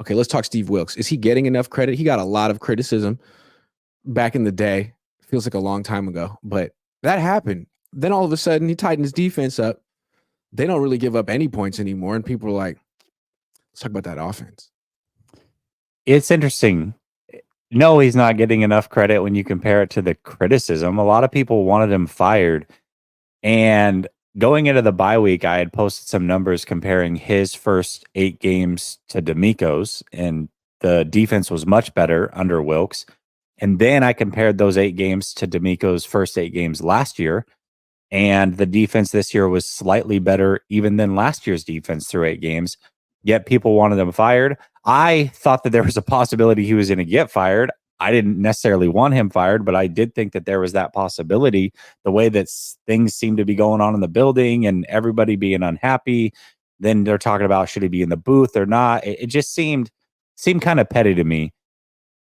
Okay, let's talk Steve Wilks. Is he getting enough credit? He got a lot of criticism back in the day. Feels like a long time ago, but that happened. Then all of a sudden, he tightened his defense up. They don't really give up any points anymore, and people are like, let's talk about that offense. It's interesting. No, he's not getting enough credit when you compare it to the criticism. A lot of people wanted him fired. And going into the bye week, I had posted some numbers comparing his first 8 games to D'Amico's, and the defense was much better under Wilks. And then I compared those 8 games to D'Amico's first 8 games last year, and the defense this year was slightly better even than last year's defense through 8 games. Yet people wanted him fired. I thought that there was a possibility he was going to get fired. I didn't necessarily want him fired, but I did think that there was that possibility. The way that things seem to be going on in the building and everybody being unhappy, then they're talking about should he be in the booth or not. It just seemed kind of petty to me.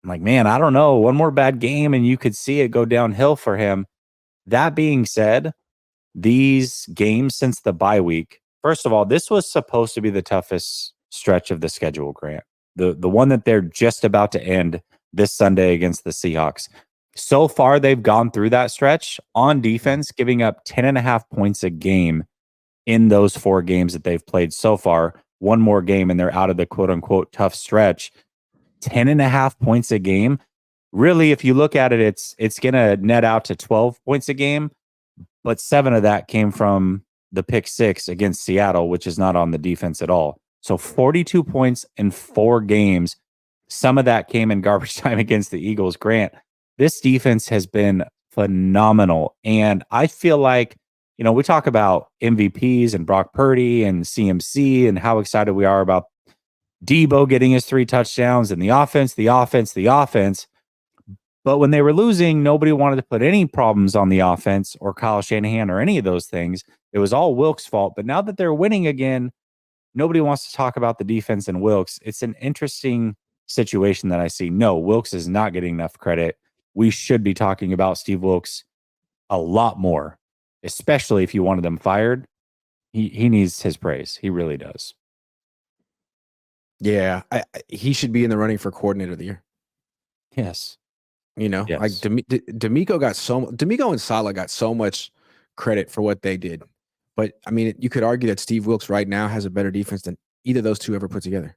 I'm like, man, I don't know. One more bad game and you could see it go downhill for him. That being said, these games since the bye week, first of all, this was supposed to be the toughest stretch of the schedule, Grant. The one that they're just about to end this Sunday against the Seahawks. So far, they've gone through that stretch on defense, giving up 10.5 points a game in those 4 games that they've played so far. One more game and they're out of the quote-unquote tough stretch. 10.5 points a game. Really, if you look at it, it's going to net out to 12 points a game, but 7 of that came from the pick 6 against Seattle, which is not on the defense at all. So 42 points in 4 games. Some of that came in garbage time against the Eagles. Grant, this defense has been phenomenal. And I feel like, we talk about MVPs and Brock Purdy and CMC and how excited we are about Debo getting his 3 touchdowns and the offense. But when they were losing, nobody wanted to put any problems on the offense or Kyle Shanahan or any of those things. It was all Wilks' fault. But now that they're winning again, nobody wants to talk about the defense and Wilks. It's an interesting situation that I see. No, Wilks is not getting enough credit. We should be talking about Steve Wilks a lot more, especially if you wanted him fired. He needs his praise. He really does. Yeah, he should be in the running for coordinator of the year. Yes. Yes. Like D'Amico and Saleh got so much credit for what they did. But, I mean, you could argue that Steve Wilks right now has a better defense than either of those two ever put together.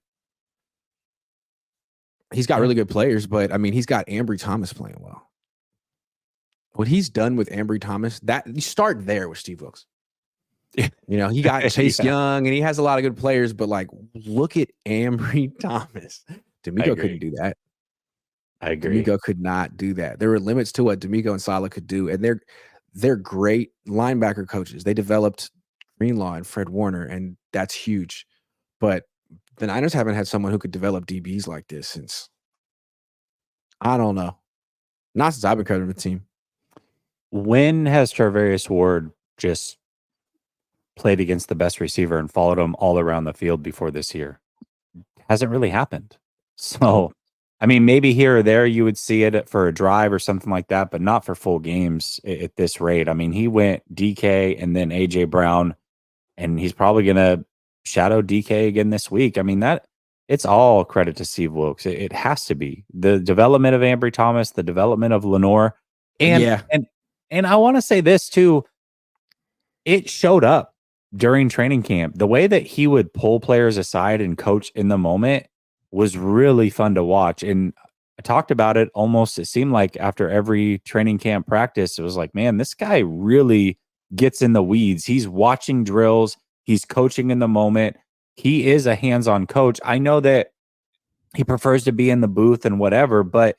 He's got really good players, but, I mean, he's got Ambry Thomas playing well. What he's done with Ambry Thomas, that you start there with Steve Wilks. He got Chase Young, and he has a lot of good players, but, like, look at Ambry Thomas. D'Amico couldn't do that. I agree. D'Amico could not do that. There were limits to what D'Amico and Saleh could do, and they're great linebacker coaches. They developed Greenlaw and Fred Warner, and that's huge. But the Niners haven't had someone who could develop DBs like this since, I don't know, not since I've been covering the team. When has Charvarius Ward just played against the best receiver and followed him all around the field before this year? Hasn't really happened. So, I mean, maybe here or there you would see it for a drive or something like that, but not for full games at this rate. I mean, he went DK and then AJ Brown, and he's probably going to shadow DK again this week. I mean, it's all credit to Steve Wilks. It has to be the development of Ambry Thomas, the development of Lenore, and I want to say this too. It showed up during training camp. The way that he would pull players aside and coach in the moment was really fun to watch. And I talked about it almost, it seemed like after every training camp practice, it was like, man, this guy really gets in the weeds. He's watching drills. He's coaching in the moment. He is a hands-on coach. I know that he prefers to be in the booth and whatever, but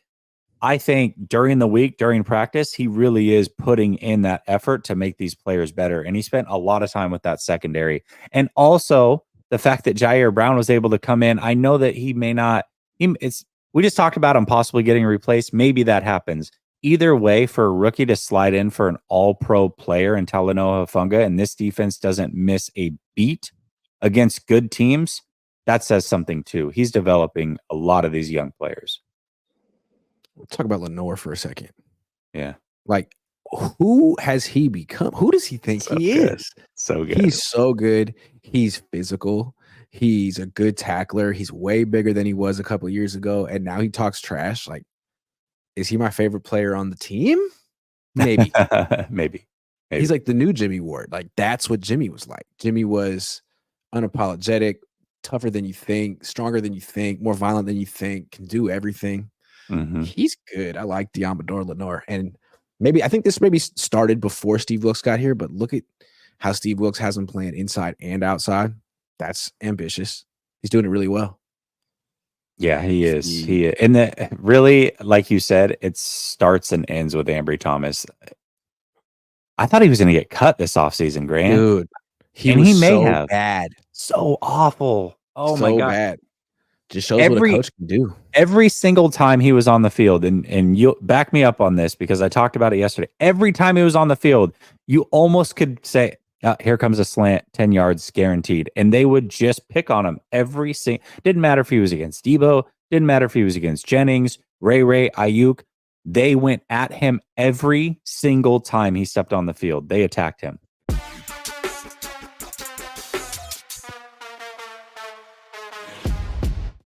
I think during the week, during practice, he really is putting in that effort to make these players better. And he spent a lot of time with that secondary. And also the fact that Jair Brown was able to come in. I know that he may not, we just talked about him possibly getting replaced. Maybe that happens. Either way, for a rookie to slide in for an all-pro player in Talanoa Hufanga, and this defense doesn't miss a beat against good teams, that says something too. He's developing a lot of these young players. We'll talk about Lenore for a second. Yeah. Like, who has he become? Who does he think he is? So good. He's so good. He's physical. He's a good tackler. He's way bigger than he was a couple years ago, and now he talks trash. Like, is he my favorite player on the team? Maybe. Maybe. He's like the new Jimmy Ward. Like, that's what Jimmy was like. Jimmy was unapologetic, tougher than you think, stronger than you think, more violent than you think, can do everything. Mhm. He's good. I like Diamador Lenore. And maybe I think this maybe started before Steve Wilks got here, but look at how Steve Wilks has him playing inside and outside. That's ambitious. He's doing it really well. Yeah, he is. He And the really, like you said, it starts and ends with Ambry Thomas. I thought he was gonna get cut this offseason, Grant, dude, he and was he may so have. bad. So awful. Oh my So god. bad. Just shows what a Every coach can do. every single time he was on the field, and you back me up on this because I talked about it yesterday. Every time he was on the field, you almost could say, here comes a slant, 10 yards guaranteed. And they would just pick on him every single. Didn't matter if he was against Debo, didn't matter if he was against Jennings, Ray, Ayuk. They went at him every single time he stepped on the field. They attacked him.